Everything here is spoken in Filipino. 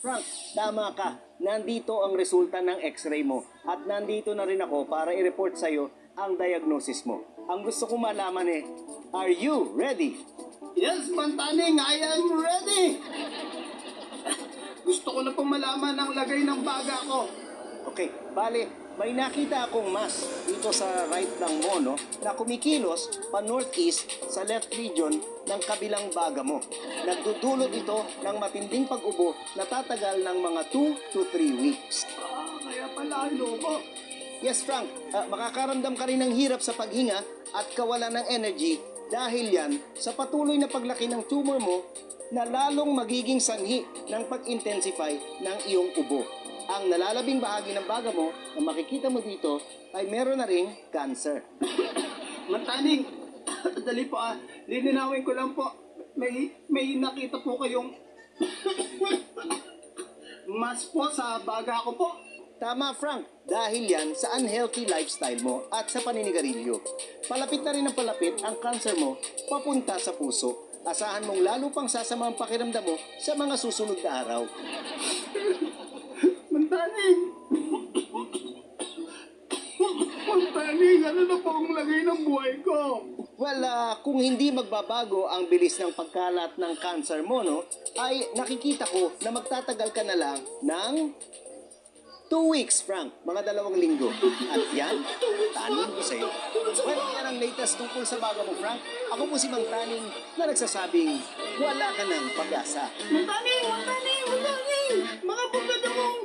Frank, tama ka. Nandito ang resulta ng x-ray mo. At nandito na rin ako para i-report sa'yo ang diagnosis mo. Ang gusto ko malaman are you ready? Yes, Mantaning, I am ready! Gusto ko na pong malaman ang lagay ng baga ko. Okay, bale, may nakita akong mass dito sa right ng mo, no, na kumikilos pa northeast sa left region ng kabilang baga mo. Nagdudulot ito ng matinding pag-ubo na tatagal ng mga 2 to 3 weeks. Kaya pala, loko. Yes, Frank, makakaramdam ka rin ng hirap sa paghinga at kawalan ng energy dahil yan sa patuloy na paglaki ng tumor mo na lalong magiging sanhi ng pag-intensify ng iyong ubo. Ang nalalabing bahagi ng baga mo na makikita mo dito ay meron na ring cancer. Mantaning, dali po lininawin ko lang po. May nakita po kayong mas po sa baga ko po. Tama, Frank, dahil yan sa unhealthy lifestyle mo at sa paninigarilyo. Palapit na rin ang palapit ang cancer mo papunta sa puso. Asahan mong lalo pang sasama ang pakiramdam mo sa mga susunod na araw. Mantaning! Mantaning, ano na po ang lagay ng buhay ko? Well, kung hindi magbabago ang bilis ng pagkalat ng cancer mo, no, ay nakikita ko na magtatagal ka na lang ng 2 weeks, Frank. Mga 2 linggo. At yan, tanin ko sa'yo. Well, yan ang latest tungkol sa baga mo, Frank. Ako po si Mang Taning na nagsasabing wala ka ng pag-asa. Mantaning! Mga bugad akong